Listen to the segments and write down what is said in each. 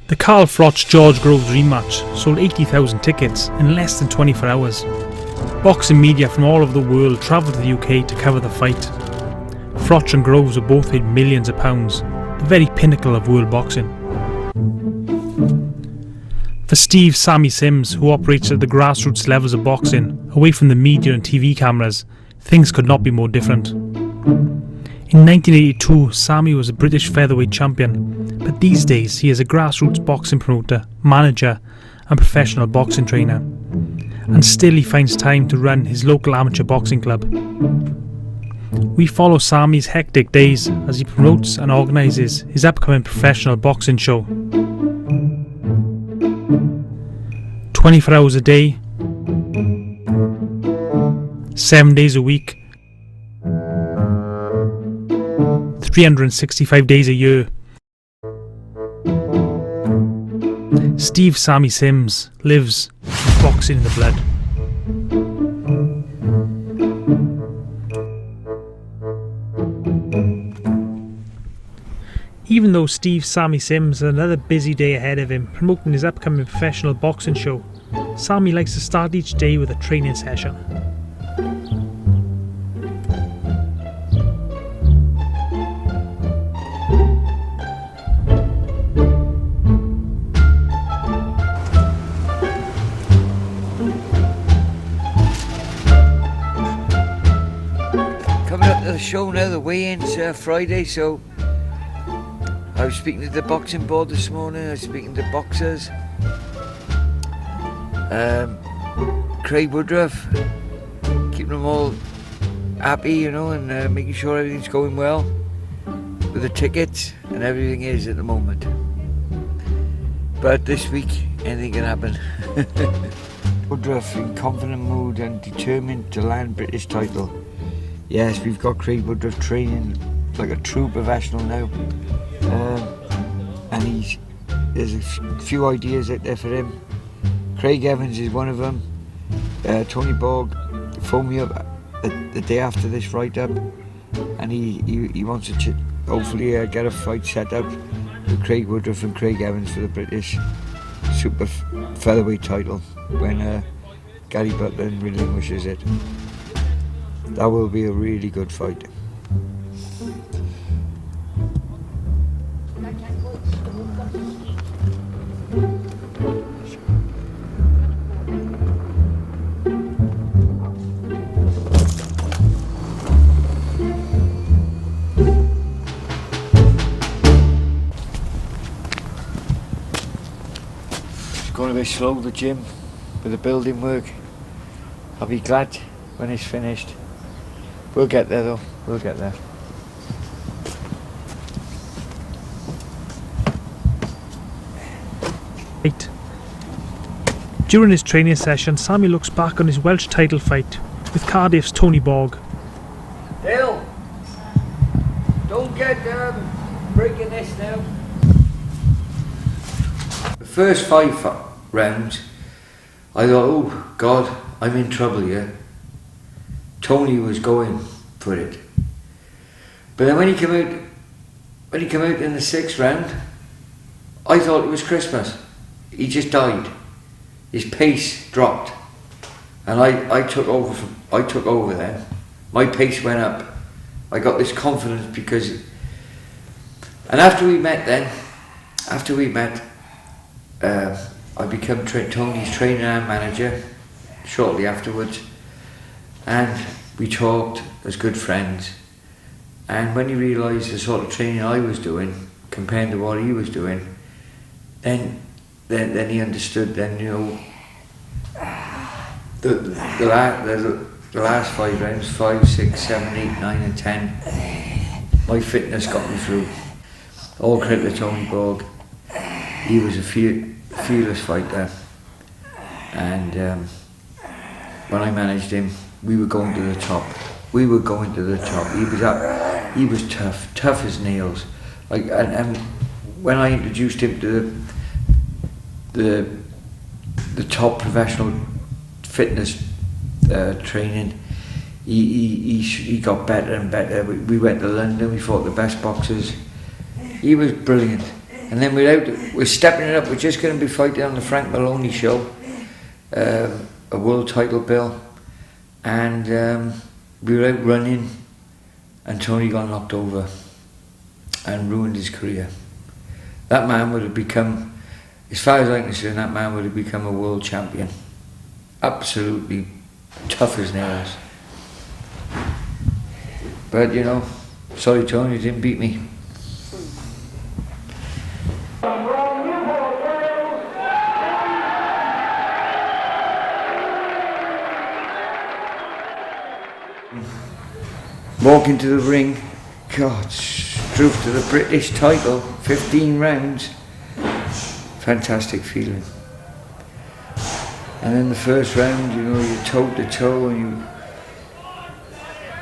The Carl Froch-George Groves rematch sold 80,000 tickets in less than 24 hours. Boxing media from all over the world travelled to the UK to cover the fight. Froch and Groves were both paid millions of pounds, the very pinnacle of world boxing. For Steve "Sammy" Sims, who operates at the grassroots levels of boxing, away from the media and TV cameras, things could not be more different. In 1982, Sammy was a British featherweight champion, but these days he is a grassroots boxing promoter, manager and professional boxing trainer. And still he finds time to run his local amateur boxing club. We follow Sammy's hectic days as he promotes and organises his upcoming professional boxing show. 24 hours a day, 7 days a week, 365 days a year. Steve "Sammy" Sims lives with boxing in the blood. Even though Steve "Sammy" Sims has another busy day ahead of him promoting his upcoming professional boxing show, Sammy likes to start each day with a training session. Coming up to the show now, the weigh-in's Friday, so I was speaking to the boxing board this morning. I was speaking to boxers. Craig Woodruff, keeping them all happy, and making sure everything's going well with the tickets, and everything is at the moment. But this week, anything can happen. Woodruff in confident mood and determined to land British title. Yes, we've got Craig Woodruff training like a true professional now. And there's a few ideas out there for him. Craig Evans is one of them. Tony Borg phoned me up the day after this write-up, and he wants to hopefully get a fight set up with Craig Woodruff and Craig Evans for the British super featherweight title when Gary Butler relinquishes it. That will be a really good fight. Going a bit slow, the gym, with the building work. I'll be glad when it's finished. We'll get there though, we'll get there. Right. During his training session, Sammy looks back on his Welsh title fight with Cardiff's Tony Borg. Dale, don't get breaking this now. The first 5 rounds, I thought, oh God, I'm in trouble here. Tony was going for it. But then when he came out in the 6th round, I thought it was Christmas. He just died. His pace dropped. And I took over then. My pace went up. I got this confidence because, and after we met, I became Tony's trainer and manager shortly afterwards, and we talked as good friends. And when he realised the sort of training I was doing compared to what he was doing, then he understood. Then the last 5 rounds, 5, 6, 7, 8, 9, and 10, my fitness got me through. All credit to Tony Borg. He was a fearless fighter, and when I managed him, we were going to the top. He was tough as nails. And when I introduced him to the top professional fitness training, he got better and better. We went to London. We fought the best boxers. He was brilliant. And then we're stepping it up. We're just going to be fighting on the Frank Maloney show, a world title bill, and we were out running, and Tony got knocked over and ruined his career. That man would have become, as far as I can see, that man would have become a world champion. Absolutely tough as nails. But you know, sorry Tony, you didn't beat me. Walking to the ring, God, strove to the British title, 15 rounds. Fantastic feeling. And then the first round, you know, you're toe to toe, and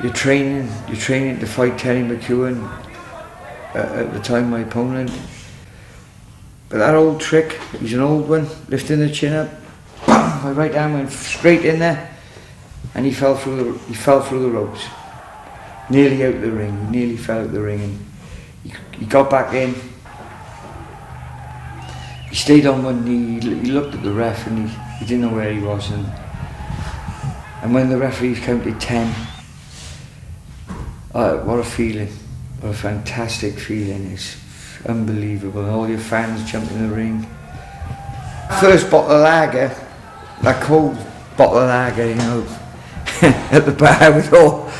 you're training to fight Terry McEwen, at the time my opponent. But that old trick, he's an old one, lifting the chin up, bam, my right arm went straight in there, and he fell through the ropes. Nearly out the ring, he nearly fell out the ring, and he got back in. He stayed on one knee, he looked at the ref, and he didn't know where he was, and when the referees counted 10, what a feeling, what a fantastic feeling, it's unbelievable, and all your fans jump in the ring. First bottle of lager, that cold bottle of lager, you know, at the bar with all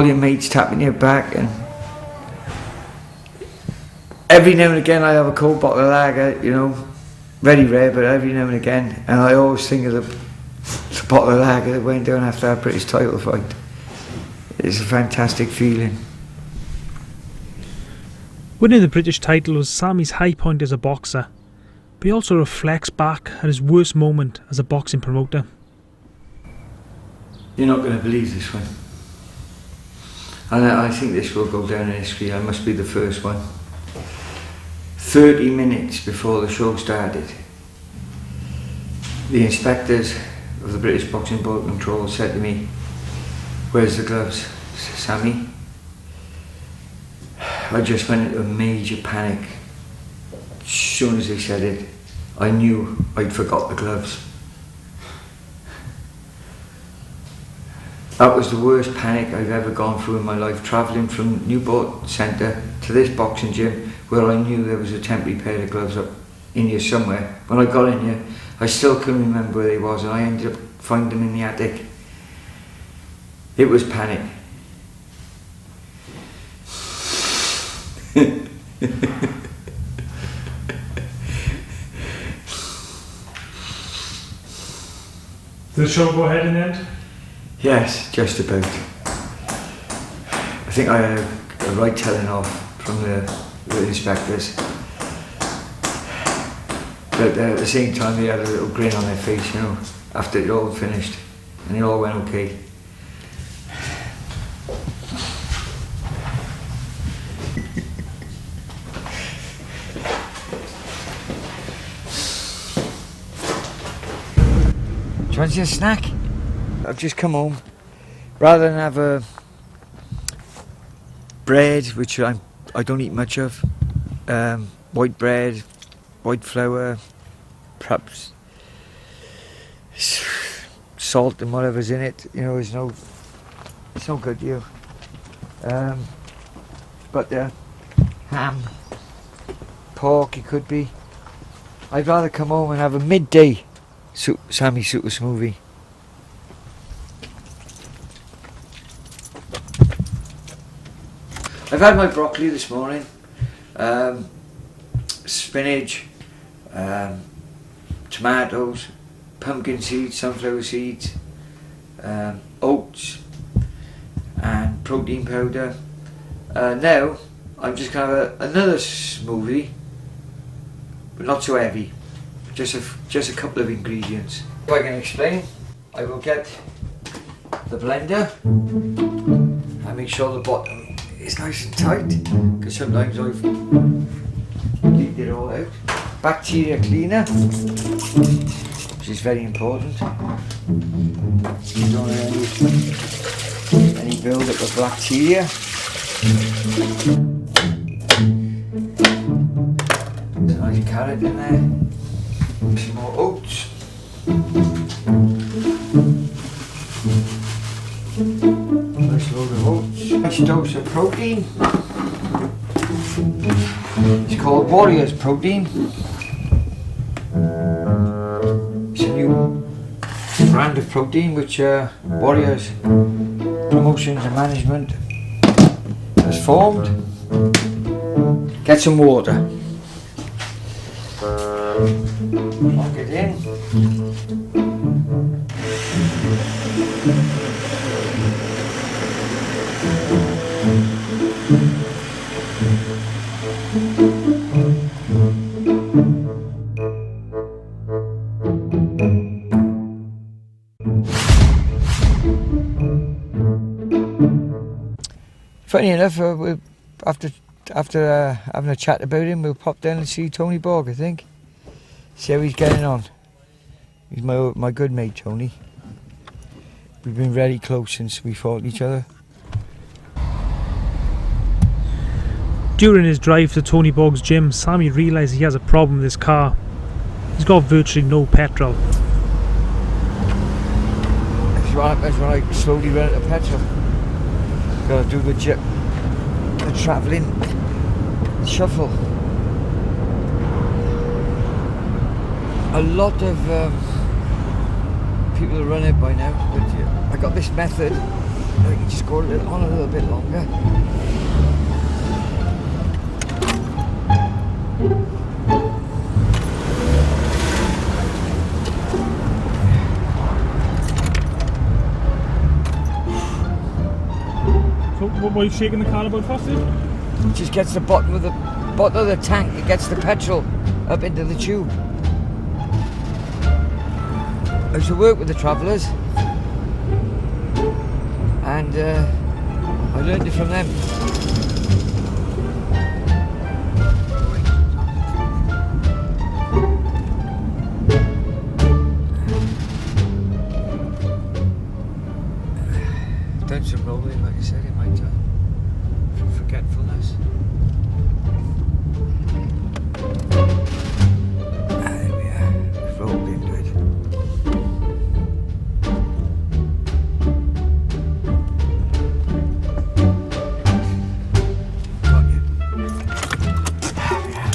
your mates tapping your back, and every now and again I have a cold bottle of lager, you know, very rare, but every now and again, and I always think of the bottle of lager that went down after our British title fight. It's a fantastic feeling. Winning the British title was Sammy's high point as a boxer, but he also reflects back at his worst moment as a boxing promoter. You're not going to believe this one. And I think this will go down in history. I must be the first one. 30 minutes before the show started, the inspectors of the British Boxing Board Control said to me, "Where's the gloves, Sammy?" I just went into a major panic. As soon as they said it, I knew I'd forgot the gloves. That was the worst panic I've ever gone through in my life, travelling from Newport Centre to this boxing gym where I knew there was a temporary pair of gloves up in here somewhere. When I got in here, I still couldn't remember where they was, and I ended up finding them in the attic. It was panic. Did the show go ahead in the end? Yes, just about. I think I had a right telling off from the inspectors. But at the same time they had a little grin on their face, you know, after it all finished, and it all went okay. Do you want a snack? I've just come home. Rather than have a bread, which I don't eat much of, white bread, white flour, perhaps salt and whatever's in it, you know, it's no good, you. But ham, pork, it could be. I'd rather come home and have a midday Sammy Super smoothie. I've had my broccoli this morning, spinach, tomatoes, pumpkin seeds, sunflower seeds, oats and protein powder. Now I'm just going to have another smoothie, but not so heavy, just a couple of ingredients. If I can explain, I will get the blender and make sure the bottom is nice and tight, because sometimes I've leaked it all out. Bacteria cleaner, which is very important. You don't want any build up of bacteria. carrot in there. Some more oats. Nice load of oats. Nice dose of protein. It's called Warriors Protein. It's a new brand of protein which Warriors Promotions and Management has formed. Get some water. Plug it in. Funny enough, after having a chat about him, we'll pop down and see Tony Borg, I think. See how he's getting on. He's my good mate, Tony. We've been very close since we fought each other. During his drive to Tony Borg's gym, Sammy realised he has a problem with his car. He's got virtually no petrol. That's what happens when I slowly run out of petrol. Gotta do the travelling shuffle. A lot of people run it by now, but I got this method. I can just go on a little bit longer. So what are you shaking the car about first? It just gets the bottom of the tank. It gets the petrol up into the tube. I used to work with the travellers, and I learned it from them. Done some rolling, like I said, in my time, for forgetfulness. There we are, rolled into it. Got you. There we are.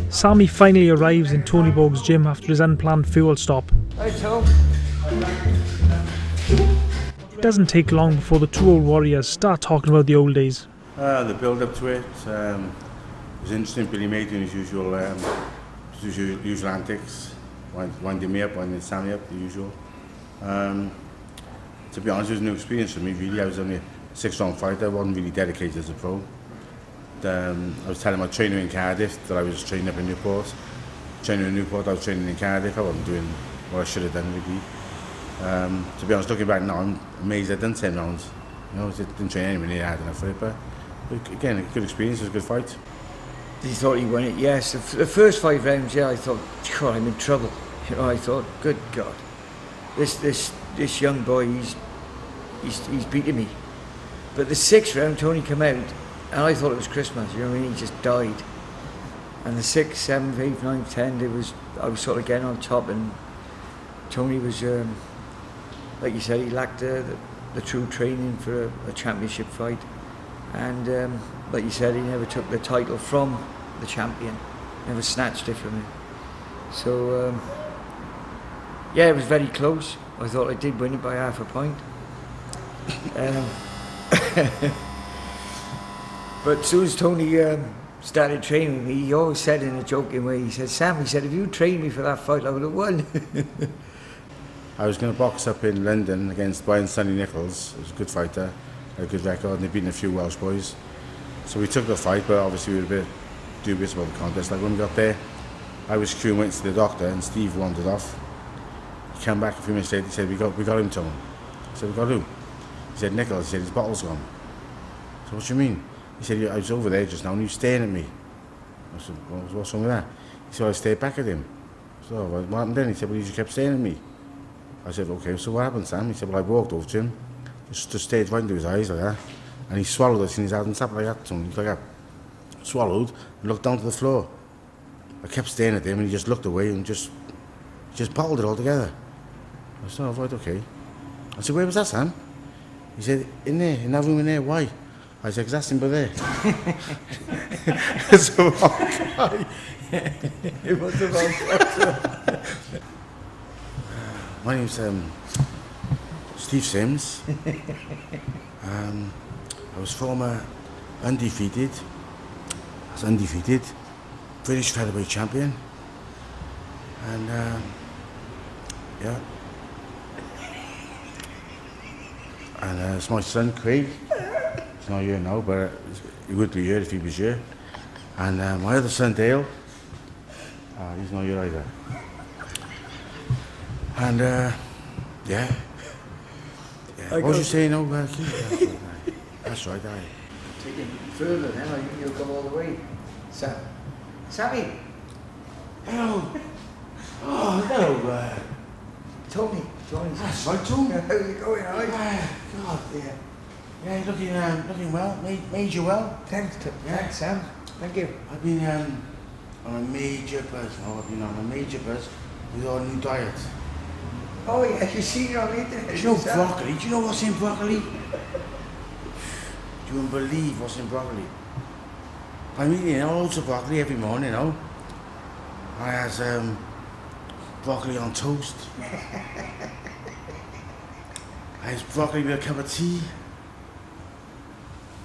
Sammy finally arrives in Tony Borg's gym after his unplanned fuel stop. Hi Tom. It doesn't take long before the two old warriors start talking about the old days. The build up to it was interesting. Billy made doing his usual antics, winding me up, winding Sammy up, the usual. To be honest, it was a new experience for me really. I was only a 6-round fighter, I wasn't really dedicated as a pro. I was telling my trainer in Cardiff that I was training up in Newport. Training in Newport, I was training in Cardiff. I wasn't doing what I should have done really. To be honest, looking back now, I'm amazed I'd done 10 rounds. You know, I didn't train anywhere near hard enough for it, but again, a good experience, it was a good fight. You thought he won it? Yes. The first 5 rounds, yeah, I thought, God, I'm in trouble. You know, I thought, good God, this young boy, he's beating me. But the 6th round, Tony came out, and I thought it was Christmas. You know what I mean? He just died. And the 6th, 7th, 8th, 9th, 10th, I was sort of getting on top, and Tony was, like you said, he lacked the true training for a championship fight. And like you said, he never took the title from the champion, never snatched it from him. So yeah, it was very close. I thought I did win it by half a point. But as soon as Tony started training with me, he always said in a joking way, he said, Sam, he said, if you trained me for that fight, I would have won. I was going to box up in London against Brian Sonny Nichols. He was a good fighter, had a good record, and he'd beaten a few Welsh boys. So we took the fight, but obviously we were a bit dubious about the contest. Like when we got there, I was queuing waiting to the doctor, and Steve wandered off. He came back a few minutes later. He said, "We got him, Tony." I said, "We got who?" He said, "Nicholas." He said, "His bottle's gone." I said, "What do you mean?" He said, "I was over there just now, and he was staring at me." I said, well, "What's wrong with that?" He said, "I stared back at him." So what happened then? He said, "Well, he just kept staring at me." I said, "Okay, so what happened, Sam?" He said, "Well, I walked over to him, just stared right into his eyes like that, and he swallowed us in his hand and sat like that, something like that. Swallowed and looked down to the floor. I kept staring at him, and he just looked away and just bottled it all together." I said, "Oh, right, okay." I said, "Where was that, Sam?" He said, "In there, in that room in there." "Why?" I said, "'Cause that's him by there." It's the wrong guy. It was the wrong guy. My name's Steve Sims. I was former undefeated British featherweight champion, and yeah, and it's my son Craig. He's not here now, but he would be here if he was here. And my other son Dale, he's not here either. And yeah. What was you saying? No, Keith? That's right, aye. Take it further then, I think you'll come all the way. Sammy! Hello. Oh, hello. Tony. That's right, Tony. How are you going, alright? God, yeah. Yeah, looking well. Made you well. Thanks, Sam. Thank you. I've been on a major buzz. With our new diet. Oh yeah, you seen it on the internet. Do you know broccoli? Do you know what's in broccoli? Do you wouldn't believe what's in broccoli? I'm eating loads of broccoli every morning, you know. I has broccoli on toast. I has broccoli with a cup of tea.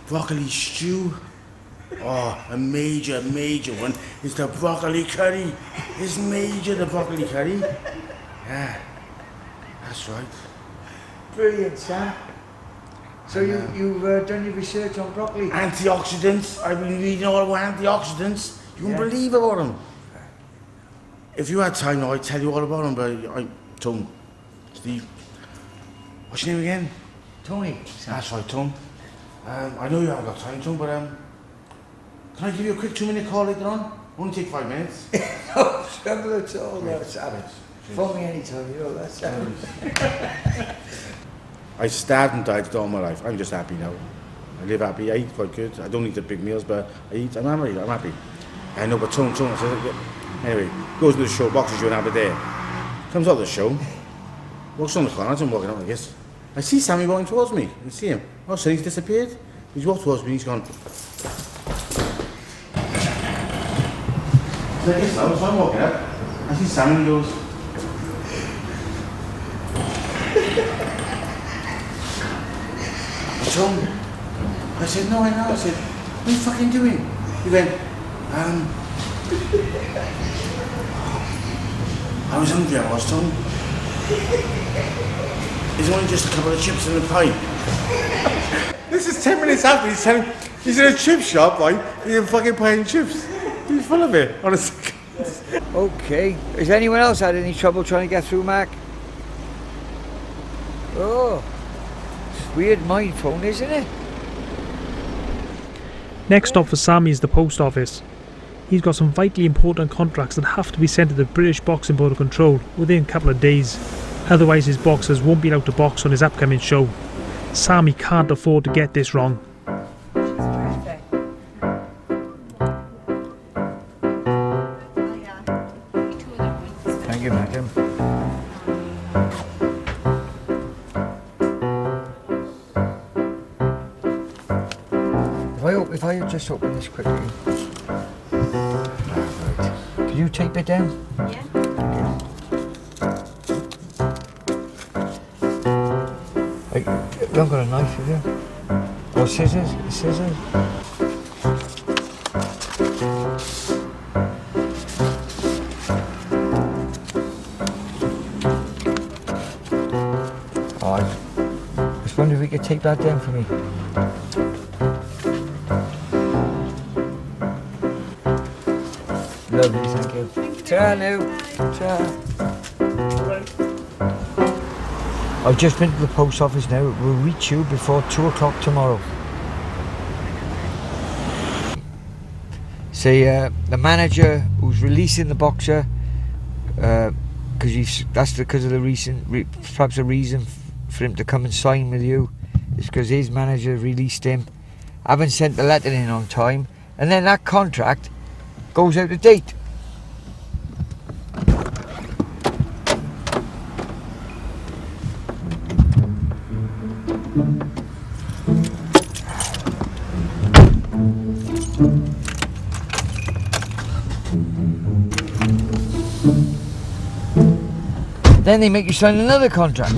Broccoli stew. Oh, a major one is the broccoli curry. It's major, the broccoli curry. Yeah, that's right. Brilliant, Sam. So you've done your research on broccoli? Antioxidants. I've been reading all about antioxidants. You wouldn't believe about them. If you had time now, I'd tell you all about them, but Tom, Steve, what's your name again? Tony. That's right, Tom. I know you haven't got time, Tom, but can I give you a quick 2-minute call later on? Only take 5 minutes. No trouble at all, no, Sam. Phone me anytime, you know that, Sam. I starved and died all my life. I'm just happy now. I live happy, I eat quite good. I don't eat the big meals, but I eat, I'm happy. I know, but Tom, anyway, goes to the show, boxes you and have a day. Comes out of the show, walks on the corner, I'm walking out like this. I see Sammy walking towards me. I see him. Oh, so he's disappeared. He's walked towards me, he's gone. So I guess so I'm walking up. I see Sammy and he goes. Tom. I said, "No, I know." I said, "What are you fucking doing?" He went, I was hungry, I was, Tom. It's only just a couple of chips and a pie. This is 10 minutes after he's telling he's in a chip shop, right? He's fucking pie and chips. He's full of it, honestly. Okay. Has anyone else had any trouble trying to get through, Mark? Oh. It's weird mind phone, isn't it? Next stop for Sammy is the post office. He's got some vitally important contracts that have to be sent to the British Boxing Board of Control within a couple of days. Otherwise his boxers won't be allowed to box on his upcoming show. Sammy can't afford to get this wrong. Thank you, madam. If I just open this quickly. Right. Can you tape it down? Yeah. You haven't got a knife, have you? Or scissors? Scissors? Oh, I just wonder if we could tape that down for me. lovely, thank you. Ta now. Ta. I've just been to the post office now. It will reach you before 2 o'clock tomorrow. See, the manager who's releasing the boxer, that's because of the perhaps a reason for him to come and sign with you, is because his manager released him, haven't sent the letter in on time, and then that contract goes out of date. Then they make you sign another contract.